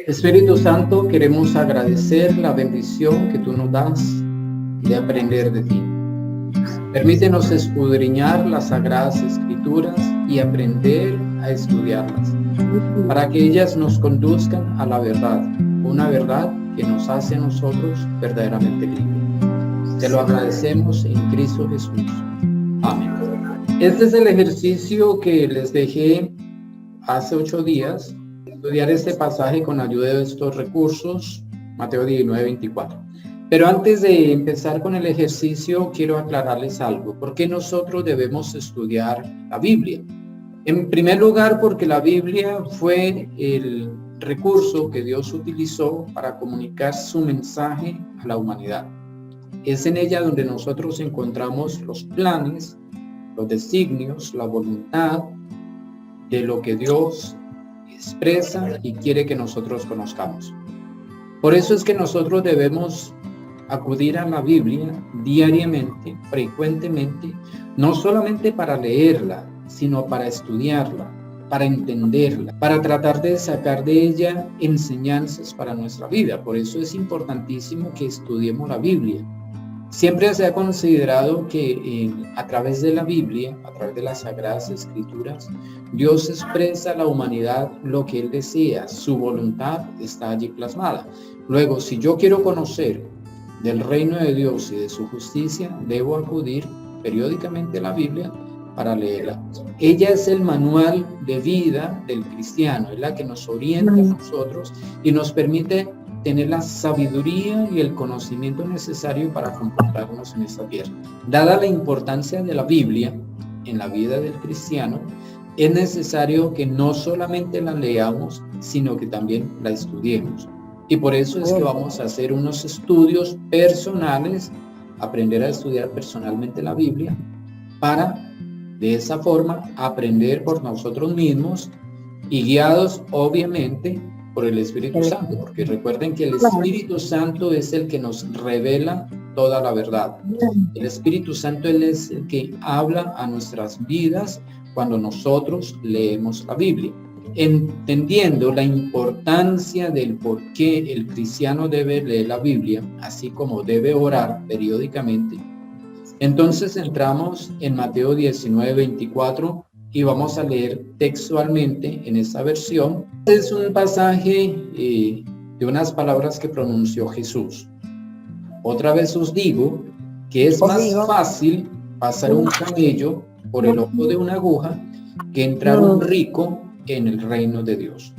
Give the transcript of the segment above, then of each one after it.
Espíritu Santo, queremos agradecer la bendición que tú nos das de aprender de ti. Permítenos escudriñar las Sagradas Escrituras y aprender a estudiarlas, para que ellas nos conduzcan a la verdad, una verdad que nos hace a nosotros verdaderamente libres. Te lo agradecemos en Cristo Jesús. Amén. Este es el ejercicio que les dejé hace 8 días, estudiar este pasaje con ayuda de estos recursos, Mateo 19:24. Pero antes de empezar con el ejercicio, quiero aclararles algo. ¿Por qué nosotros debemos estudiar la Biblia? En primer lugar, porque la Biblia fue el recurso que Dios utilizó para comunicar su mensaje a la humanidad. Es en ella donde nosotros encontramos los planes, los designios, la voluntad de lo que Dios expresa y quiere que nosotros conozcamos. Por eso es que nosotros debemos acudir a la Biblia diariamente, frecuentemente, no solamente para leerla, sino para estudiarla, para entenderla, para tratar de sacar de ella enseñanzas para nuestra vida. Por eso es importantísimo que estudiemos la Biblia. Siempre se ha considerado que a través de la Biblia, a través de las Sagradas Escrituras, Dios expresa a la humanidad lo que Él desea, su voluntad está allí plasmada. Luego, si yo quiero conocer del reino de Dios y de su justicia, debo acudir periódicamente a la Biblia para leerla. Ella es el manual de vida del cristiano, es la que nos orienta a nosotros y nos permite tener la sabiduría y el conocimiento necesario para comportarnos en esta tierra. Dada la importancia de la Biblia en la vida del cristiano, es necesario que no solamente la leamos, sino que también la estudiemos. Y por eso es que vamos a hacer unos estudios personales, aprender a estudiar personalmente la Biblia, para de esa forma aprender por nosotros mismos y guiados obviamente por el Espíritu Santo, porque recuerden que el Espíritu Santo es el que nos revela toda la verdad. El Espíritu Santo Él es el que habla a nuestras vidas cuando nosotros leemos la Biblia. Entendiendo la importancia del por qué el cristiano debe leer la Biblia, así como debe orar periódicamente, entonces entramos en Mateo 19:24 y vamos a leer textualmente en esta versión. Es un pasaje de unas palabras que pronunció Jesús. Otra vez os digo que es más fácil pasar un camello por el ojo de una aguja que entrar un rico en el reino de Dios.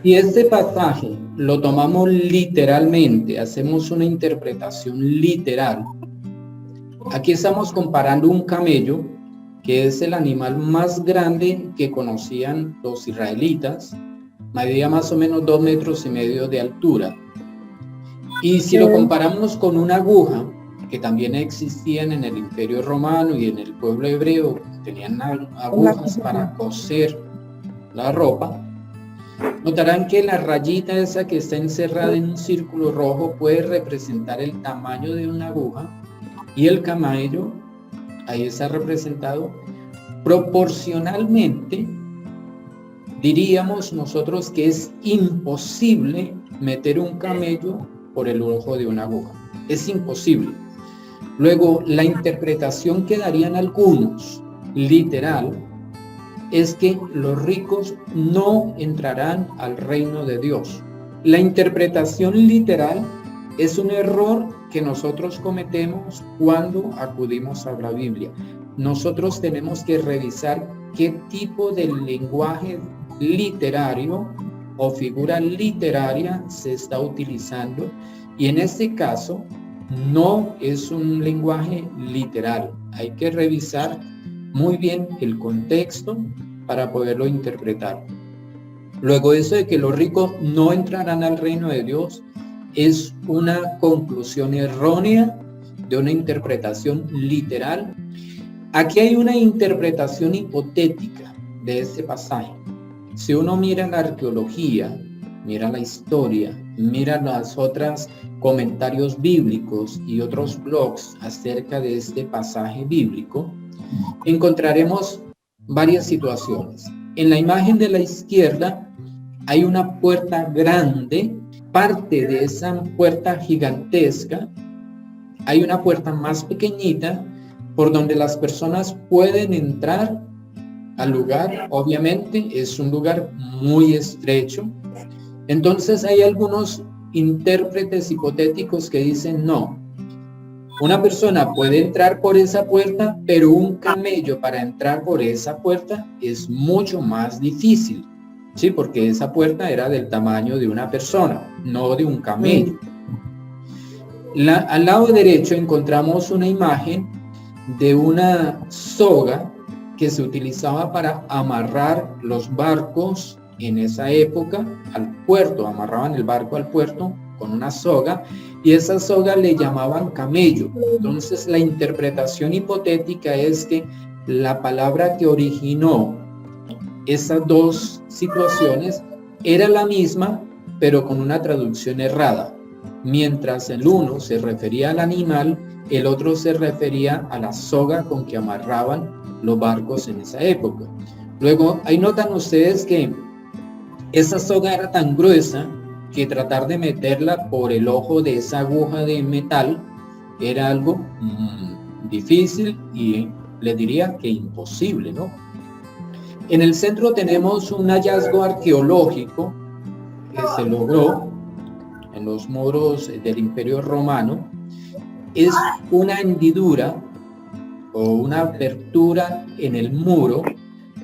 Y este pasaje lo tomamos literalmente, hacemos una interpretación literal. Aquí estamos comparando un camello, que es el animal más grande que conocían los israelitas, medía más o menos 2,5 metros de altura. Y si lo comparamos con una aguja, que también existían en el Imperio Romano y en el pueblo hebreo, tenían agujas para coser la ropa, notarán que la rayita esa que está encerrada en un círculo rojo puede representar el tamaño de una aguja, y el camello ahí está representado proporcionalmente. Diríamos nosotros que es imposible meter un camello por el ojo de una aguja. Es imposible. Luego, la interpretación que darían algunos, literal, es que los ricos no entrarán al reino de Dios. La interpretación literal es un error que nosotros cometemos cuando acudimos a la Biblia. Nosotros tenemos que revisar qué tipo de lenguaje literario o figura literaria se está utilizando, y en este caso no es un lenguaje literal. Hay que revisar muy bien el contexto para poderlo interpretar. Luego, eso de que los ricos no entrarán al reino de Dios es una conclusión errónea de una interpretación literal. Aquí hay una interpretación hipotética de este pasaje. Si uno mira la arqueología, mira la historia, mira las otras comentarios bíblicos y otros blogs acerca de este pasaje bíblico, encontraremos varias situaciones. En la imagen de la izquierda hay una puerta grande, parte de esa puerta gigantesca, hay una puerta más pequeñita por donde las personas pueden entrar al lugar. Obviamente es un lugar muy estrecho. Entonces hay algunos intérpretes hipotéticos que dicen no. Una persona puede entrar por esa puerta, pero un camello para entrar por esa puerta es mucho más difícil. Sí, porque esa puerta era del tamaño de una persona, no de un camello. Al lado derecho encontramos una imagen de una soga que se utilizaba para amarrar los barcos en esa época al puerto. Amarraban el barco al puerto con una soga y esa soga le llamaban camello. Entonces la interpretación hipotética es que la palabra que originó esas dos situaciones era la misma, pero con una traducción errada. Mientras el uno se refería al animal, el otro se refería a la soga con que amarraban los barcos en esa época. Luego, ahí notan ustedes que esa soga era tan gruesa que tratar de meterla por el ojo de esa aguja de metal era algo difícil y le diría que imposible, ¿no? En el centro tenemos un hallazgo arqueológico que se logró en los muros del Imperio Romano. Es una hendidura o una apertura en el muro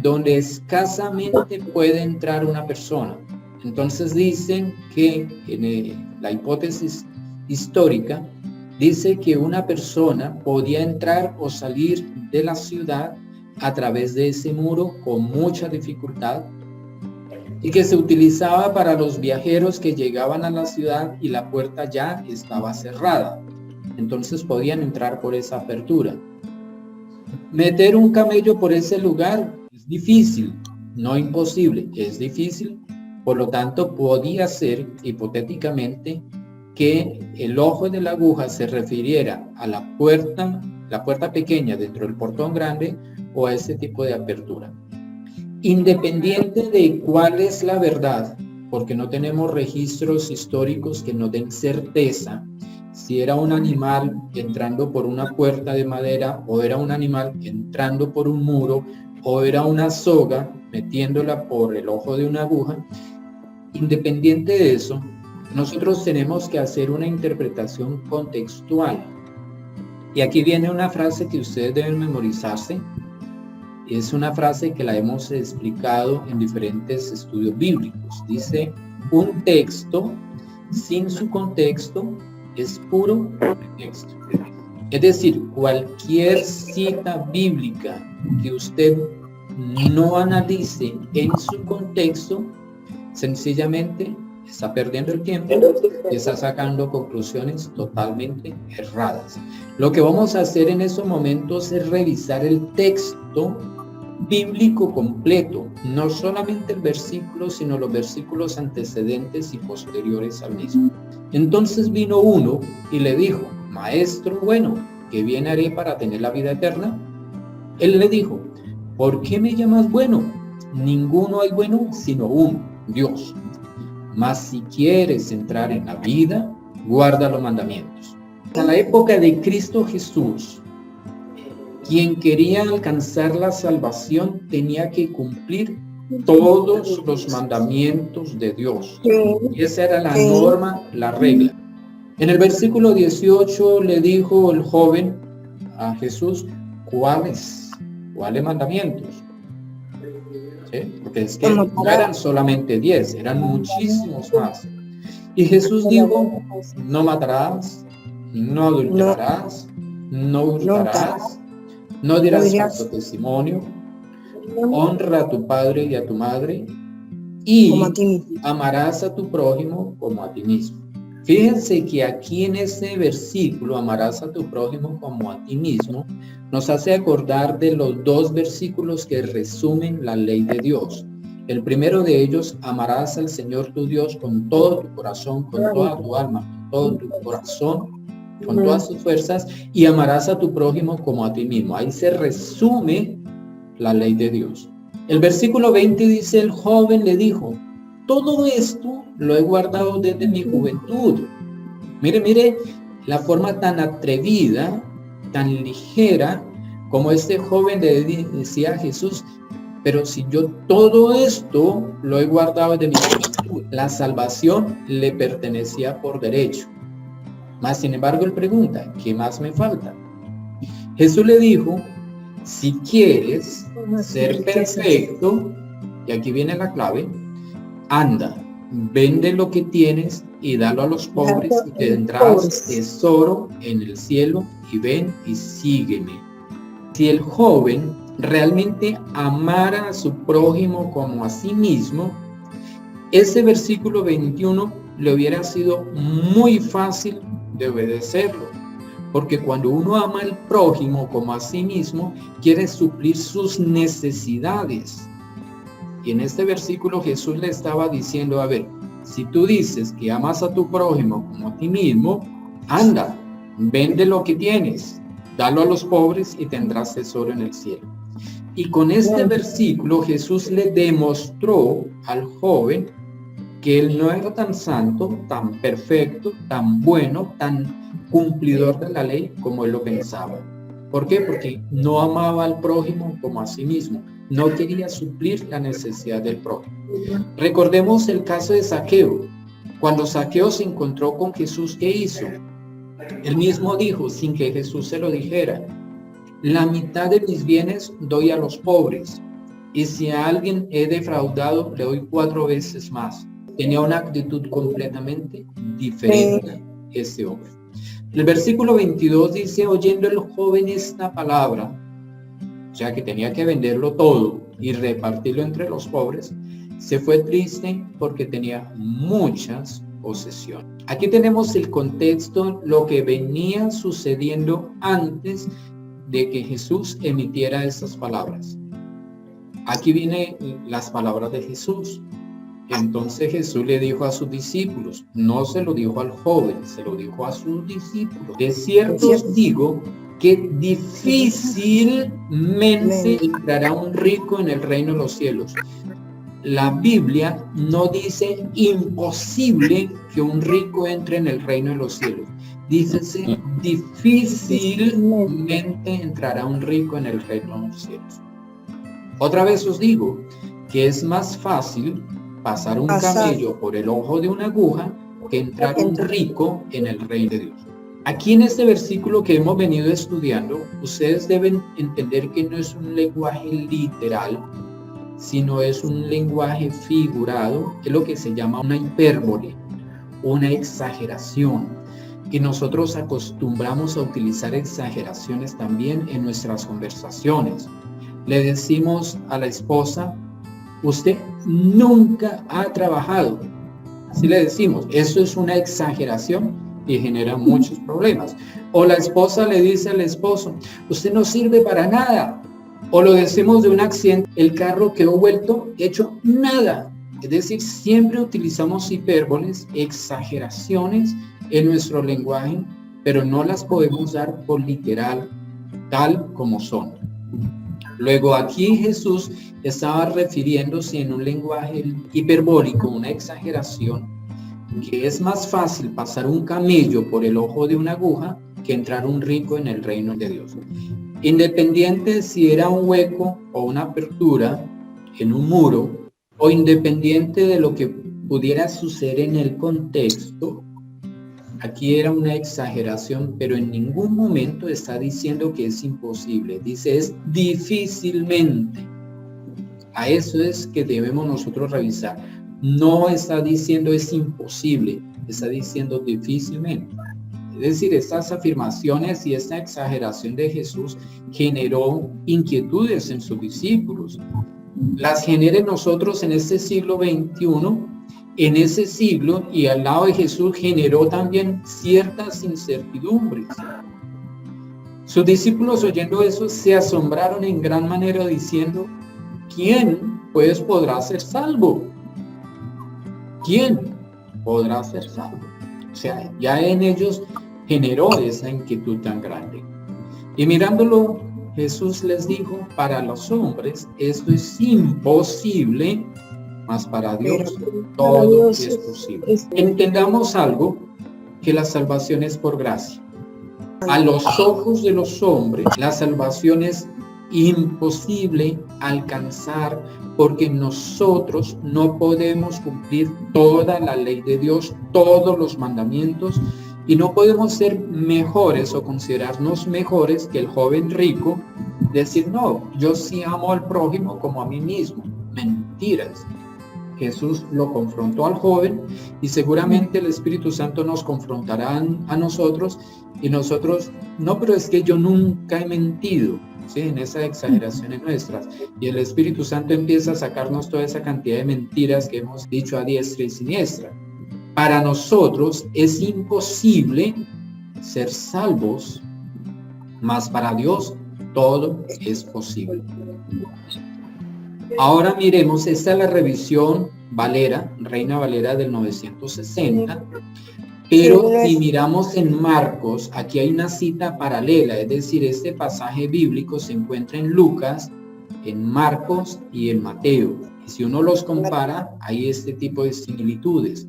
donde escasamente puede entrar una persona. Entonces dicen que en la hipótesis histórica dice que una persona podía entrar o salir de la ciudad a través de ese muro con mucha dificultad y que se utilizaba para los viajeros que llegaban a la ciudad y la puerta ya estaba cerrada. Entonces podían entrar por esa apertura. Meter un camello por ese lugar es difícil, no imposible, es difícil. Por lo tanto, podía ser hipotéticamente que el ojo de la aguja se refiriera a la puerta pequeña dentro del portón grande o a ese tipo de apertura. Independiente de cuál es la verdad, porque no tenemos registros históricos que nos den certeza si era un animal entrando por una puerta de madera o era un animal entrando por un muro o era una soga metiéndola por el ojo de una aguja. Independiente de eso, nosotros tenemos que hacer una interpretación contextual. Y aquí viene una frase que ustedes deben memorizarse. Es una frase que la hemos explicado en diferentes estudios bíblicos. Dice, un texto sin su contexto es puro pretexto. Es decir, cualquier cita bíblica que usted no analice en su contexto, sencillamente está perdiendo el tiempo y está sacando conclusiones totalmente erradas. Lo que vamos a hacer en esos momentos es revisar el texto bíblico completo, no solamente el versículo, sino los versículos antecedentes y posteriores al mismo. Entonces vino uno y le dijo, Maestro bueno, ¿qué bien haré para tener la vida eterna? Él le dijo, ¿por qué me llamas bueno? Ninguno hay bueno sino uno, Dios. Mas si quieres entrar en la vida, guarda los mandamientos. En la época de Cristo Jesús, quien quería alcanzar la salvación tenía que cumplir todos los mandamientos de Dios. Y esa era la norma, la regla. En el versículo 18 le dijo el joven a Jesús, ¿cuáles mandamientos? ¿Sí? Porque es que no eran solamente 10, eran muchísimos más. Y Jesús dijo, no matarás, no adulterarás, no hurtarás, no dirás falso testimonio, honra a tu padre y a tu madre y amarás a tu prójimo como a ti mismo. Fíjense que aquí en este versículo, amarás a tu prójimo como a ti mismo, nos hace acordar de los dos versículos que resumen la ley de Dios. El primero de ellos, amarás al Señor tu Dios con todo tu corazón, con toda tu alma, con todo tu corazón, con todas tus fuerzas, y amarás a tu prójimo como a ti mismo. Ahí se resume la ley de Dios. El versículo 20 dice, el joven le dijo, todo esto lo he guardado desde mi juventud. Mire la forma tan atrevida, tan ligera, como este joven le decía a Jesús, pero si yo todo esto lo he guardado desde mi juventud, la salvación le pertenecía por derecho. Mas, sin embargo, él pregunta, ¿qué más me falta? Jesús le dijo, si quieres ser perfecto, y aquí viene la clave, anda, vende lo que tienes y dalo a los pobres y tendrás tesoro en el cielo, y ven y sígueme. Si el joven realmente amara a su prójimo como a sí mismo, ese versículo 21 le hubiera sido muy fácil de obedecerlo, porque cuando uno ama al prójimo como a sí mismo, quiere suplir sus necesidades. Y en este versículo Jesús le estaba diciendo, a ver, si tú dices que amas a tu prójimo como a ti mismo, anda, vende lo que tienes, dalo a los pobres y tendrás tesoro en el cielo. Y con este versículo Jesús le demostró al joven que él no era tan santo, tan perfecto, tan bueno, tan cumplidor de la ley como él lo pensaba. ¿Por qué? Porque no amaba al prójimo como a sí mismo. No quería suplir la necesidad del prójimo. Recordemos el caso de Zaqueo. Cuando Zaqueo se encontró con Jesús, ¿qué hizo? Él mismo dijo, sin que Jesús se lo dijera, la mitad de mis bienes doy a los pobres, y si a alguien he defraudado, le doy 4 veces más. Tenía una actitud completamente diferente este hombre. El versículo 22 dice, oyendo el joven esta palabra, o sea que tenía que venderlo todo y repartirlo entre los pobres, se fue triste porque tenía muchas posesiones. Aquí tenemos el contexto, lo que venía sucediendo antes de que Jesús emitiera estas palabras. Aquí vienen las palabras de Jesús. Entonces Jesús le dijo a sus discípulos, no se lo dijo al joven, se lo dijo a sus discípulos. De cierto os digo que difícilmente entrará un rico en el reino de los cielos. La Biblia no dice imposible que un rico entre en el reino de los cielos. Dice difícilmente entrará un rico en el reino de los cielos. Otra vez os digo que es más fácil pasar un camello por el ojo de una aguja que entrar un rico en el reino de Dios. Aquí en este versículo que hemos venido estudiando, ustedes deben entender que no es un lenguaje literal, sino es un lenguaje figurado, que es lo que se llama una hipérbole, una exageración. Y nosotros acostumbramos a utilizar exageraciones también en nuestras conversaciones. Le decimos a la esposa, usted nunca ha trabajado. Así le decimos, eso es una exageración y genera muchos problemas. O la esposa le dice al esposo, usted no sirve para nada. O lo decimos de un accidente, el carro quedó vuelto, hecho nada. Es decir, siempre utilizamos hipérboles, exageraciones en nuestro lenguaje, pero no las podemos dar por literal, tal como son. Luego aquí Jesús estaba refiriéndose en un lenguaje hiperbólico, una exageración, que es más fácil pasar un camello por el ojo de una aguja que entrar un rico en el reino de Dios. Independiente de si era un hueco o una apertura en un muro, o independiente de lo que pudiera suceder en el contexto, aquí era una exageración, pero en ningún momento está diciendo que es imposible. Dice es difícilmente. A eso es que debemos nosotros revisar. No está diciendo es imposible, está diciendo difícilmente. Es decir, estas afirmaciones y esta exageración de Jesús generó inquietudes en sus discípulos. Las genera en nosotros en este siglo XXI. En ese siglo y al lado de Jesús generó también ciertas incertidumbres. Sus discípulos, oyendo eso, se asombraron en gran manera diciendo, ¿quién pues podrá ser salvo? ¿Quién podrá ser salvo? O sea, ya en ellos generó esa inquietud tan grande. Y mirándolo, Jesús les dijo, para los hombres esto es imposible, mas para Dios todo es posible. Entendamos algo, que la salvación es por gracia. A los ojos de los hombres, la salvación es imposible alcanzar porque nosotros no podemos cumplir toda la ley de Dios, todos los mandamientos, y no podemos ser mejores o considerarnos mejores que el joven rico, decir, no, yo sí amo al prójimo como a mí mismo. Mentiras. Jesús lo confrontó al joven y seguramente el Espíritu Santo nos confrontará a nosotros y nosotros, no, pero es que yo nunca he mentido, ¿sí? En esas exageraciones nuestras. Y el Espíritu Santo empieza a sacarnos toda esa cantidad de mentiras que hemos dicho a diestra y siniestra. Para nosotros es imposible ser salvos, mas para Dios todo es posible. Ahora miremos, esta es la revisión Valera, Reina Valera del 960, pero si miramos en Marcos, aquí hay una cita paralela, es decir, este pasaje bíblico se encuentra en Lucas, en Marcos y en Mateo. Y si uno los compara, hay este tipo de similitudes.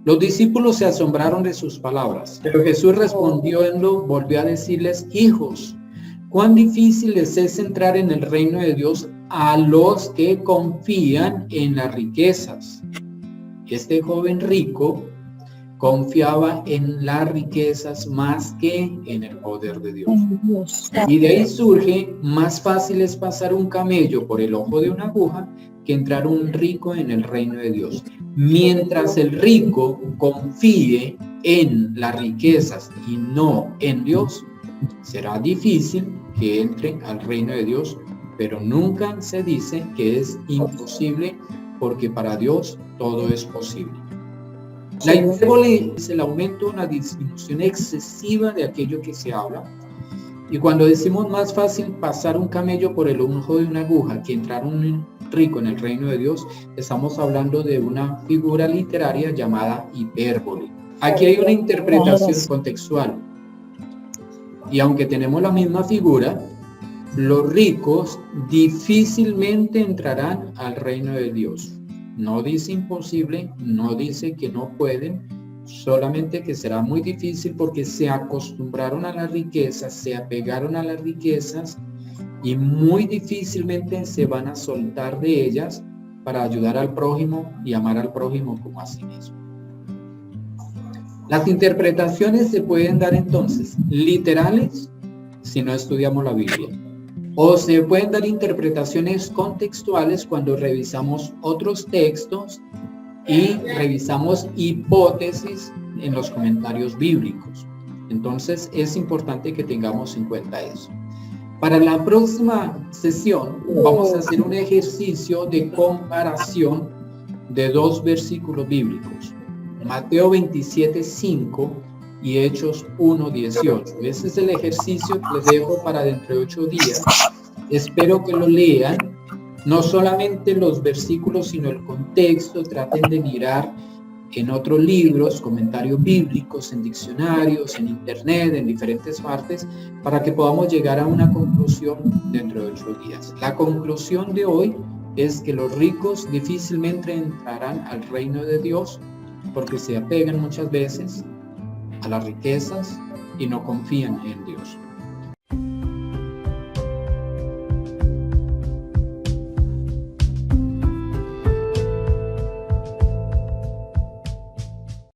Los discípulos se asombraron de sus palabras, pero Jesús respondiendo, volvió a decirles, hijos, cuán difícil les es entrar en el reino de Dios a los que confían en las riquezas. Este joven rico confiaba en las riquezas más que en el poder de Dios. Y de ahí surge, más fácil es pasar un camello por el ojo de una aguja que entrar un rico en el reino de Dios. Mientras el rico confíe en las riquezas y no en Dios, será difícil que entre al reino de Dios, pero nunca se dice que es imposible, porque para Dios todo es posible. La hipérbole es el aumento o una disminución excesiva de aquello que se habla. Y cuando decimos más fácil pasar un camello por el ojo de una aguja que entrar un rico en el reino de Dios, estamos hablando de una figura literaria llamada hipérbole. Aquí hay una interpretación contextual. Y aunque tenemos la misma figura, los ricos difícilmente entrarán al reino de Dios. No dice imposible, no dice que no pueden, solamente que será muy difícil porque se acostumbraron a las riquezas, se apegaron a las riquezas y muy difícilmente se van a soltar de ellas para ayudar al prójimo y amar al prójimo como a sí mismo. Las interpretaciones se pueden dar entonces literales si no estudiamos la Biblia, o se pueden dar interpretaciones contextuales cuando revisamos otros textos y revisamos hipótesis en los comentarios bíblicos. Entonces es importante que tengamos en cuenta eso. Para la próxima sesión vamos a hacer un ejercicio de comparación de dos versículos bíblicos, Mateo 27:5 y Hechos 1:18. Ese es el ejercicio que les dejo para dentro de 8 días. Espero que lo lean, no solamente los versículos, sino el contexto. Traten de mirar en otros libros, comentarios bíblicos, en diccionarios, en internet, en diferentes partes, para que podamos llegar a una conclusión dentro de 8 días. La conclusión de hoy es que los ricos difícilmente entrarán al reino de Dios porque se apegan muchas veces a las riquezas y no confían en Dios.